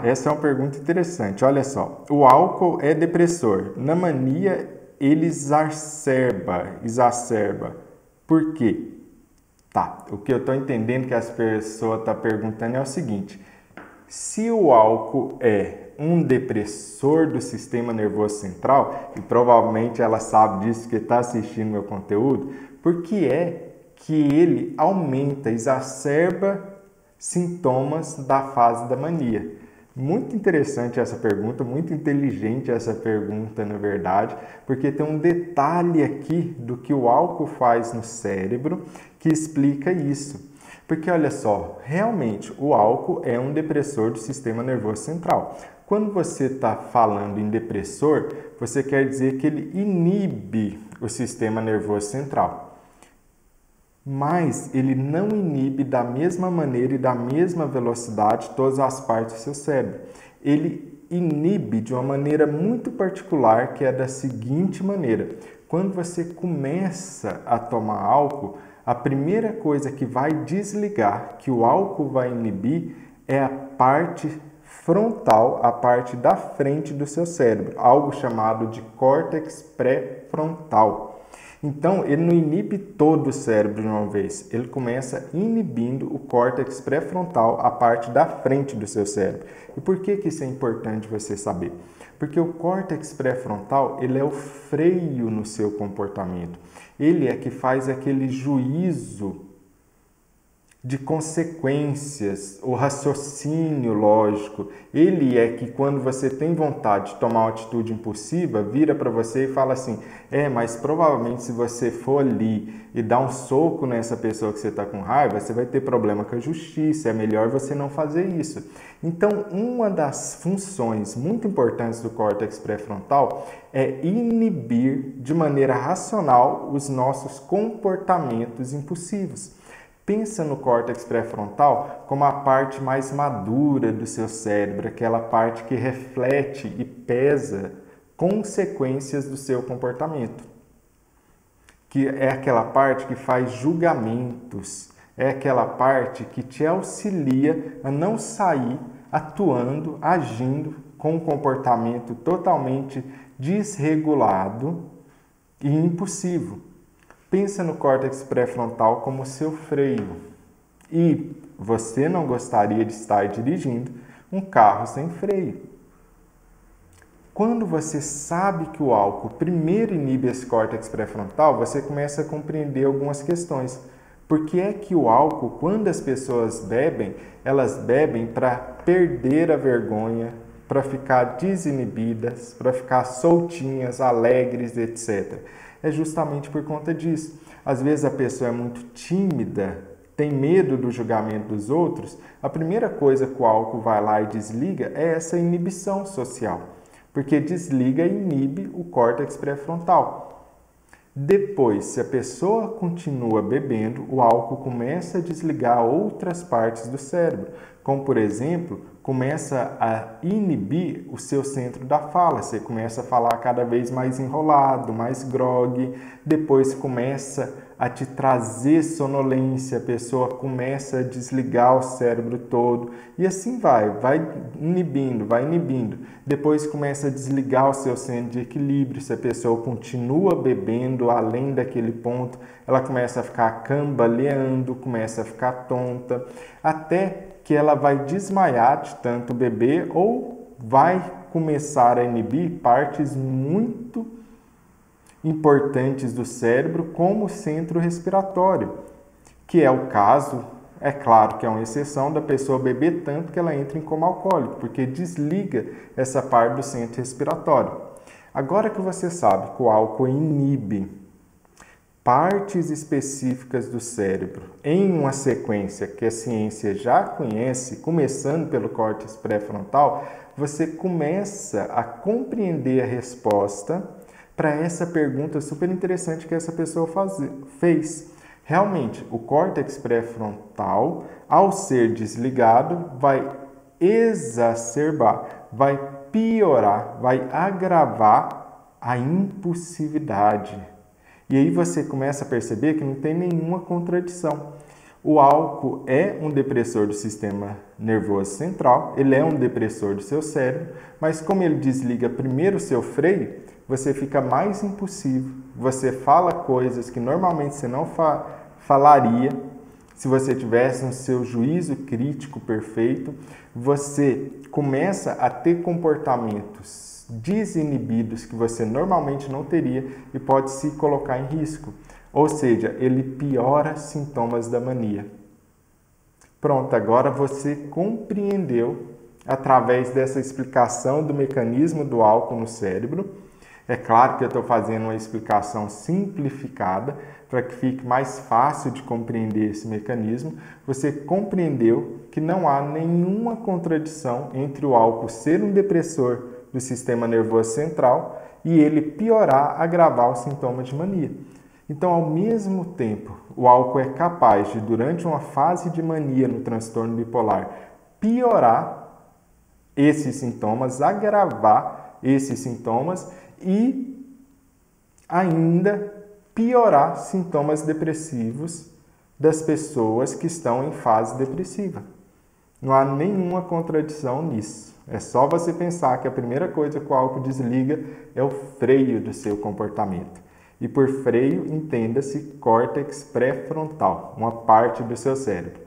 Essa é uma pergunta interessante. Olha só, o álcool é depressor. Na mania, ele exacerba. Por quê? Tá, o que eu estou entendendo que as pessoas estão perguntando é o seguinte: se o álcool é um depressor do sistema nervoso central, e provavelmente ela sabe disso que está assistindo meu conteúdo, por que é que ele aumenta, exacerba sintomas da fase da mania? Muito interessante essa pergunta, muito inteligente essa pergunta, na verdade, porque tem um detalhe aqui do que o álcool faz no cérebro que explica isso. Porque olha só, realmente o álcool é um depressor do sistema nervoso central. Quando você está falando em depressor, você quer dizer que ele inibe o sistema nervoso central. Mas ele não inibe da mesma maneira e da mesma velocidade todas as partes do seu cérebro. Ele inibe de uma maneira muito particular, que é da seguinte maneira: quando você começa a tomar álcool, a primeira coisa que vai desligar, que o álcool vai inibir, é a parte frontal, a parte da frente do seu cérebro, algo chamado de córtex pré-frontal. Então, ele não inibe todo o cérebro de uma vez, ele começa inibindo o córtex pré-frontal, a parte da frente do seu cérebro. E por que isso é importante você saber? Porque o córtex pré-frontal, ele é o freio no seu comportamento. Ele é que faz aquele juízo de consequências, o raciocínio lógico. Ele é que quando você tem vontade de tomar uma atitude impulsiva, vira para você e fala assim: mas provavelmente se você for ali e dar um soco nessa pessoa que você está com raiva, você vai ter problema com a justiça, é melhor você não fazer isso. Então, uma das funções muito importantes do córtex pré-frontal é inibir de maneira racional os nossos comportamentos impulsivos. Pensa no córtex pré-frontal como a parte mais madura do seu cérebro, aquela parte que reflete e pesa consequências do seu comportamento. Que é aquela parte que faz julgamentos, é aquela parte que te auxilia a não sair atuando, agindo com um comportamento totalmente desregulado e impulsivo. Pensa no córtex pré-frontal como seu freio. E você não gostaria de estar dirigindo um carro sem freio. Quando você sabe que o álcool primeiro inibe esse córtex pré-frontal, você começa a compreender algumas questões. Por que é que o álcool, quando as pessoas bebem, elas bebem para perder a vergonha, para ficar desinibidas, para ficar soltinhas, alegres, etc. É justamente por conta disso. Às vezes a pessoa é muito tímida, tem medo do julgamento dos outros, a primeira coisa que o álcool vai lá e desliga é essa inibição social, porque desliga e inibe o córtex pré-frontal. Depois, se a pessoa continua bebendo, o álcool começa a desligar outras partes do cérebro, como, por exemplo, começa a inibir o seu centro da fala. Você começa a falar cada vez mais enrolado, mais grogue, depois começa a te trazer sonolência, a pessoa começa a desligar o cérebro todo e assim vai inibindo, vai inibindo. Depois começa a desligar o seu centro de equilíbrio, se a pessoa continua bebendo além daquele ponto, ela começa a ficar cambaleando, começa a ficar tonta, até que ela vai desmaiar de tanto beber ou vai começar a inibir partes muito importantes do cérebro, como o centro respiratório, que é o caso, é claro que é uma exceção, da pessoa beber tanto que ela entra em coma alcoólico, porque desliga essa parte do centro respiratório. Agora que você sabe que o álcool inibe partes específicas do cérebro em uma sequência que a ciência já conhece, começando pelo córtex pré-frontal, você começa a compreender a resposta para essa pergunta super interessante que essa pessoa fez. Realmente, o córtex pré-frontal, ao ser desligado, vai exacerbar, vai piorar, vai agravar a impulsividade. E aí você começa a perceber que não tem nenhuma contradição. O álcool é um depressor do sistema nervoso central, ele é um depressor do seu cérebro, mas como ele desliga primeiro o seu freio, você fica mais impulsivo, você fala coisas que normalmente você não falaria se você tivesse um seu juízo crítico perfeito, você começa a ter comportamentos desinibidos que você normalmente não teria e pode se colocar em risco. Ou seja, ele piora sintomas da mania. Pronto, agora você compreendeu, através dessa explicação do mecanismo do álcool no cérebro. É claro que eu estou fazendo uma explicação simplificada para que fique mais fácil de compreender esse mecanismo. Você compreendeu que não há nenhuma contradição entre o álcool ser um depressor do sistema nervoso central e ele piorar, agravar os sintomas de mania. Então, ao mesmo tempo, o álcool é capaz de, durante uma fase de mania no transtorno bipolar, piorar esses sintomas, agravar esses sintomas e ainda piorar sintomas depressivos das pessoas que estão em fase depressiva. Não há nenhuma contradição nisso. É só você pensar que a primeira coisa que o álcool desliga é o freio do seu comportamento. E por freio, entenda-se córtex pré-frontal, uma parte do seu cérebro.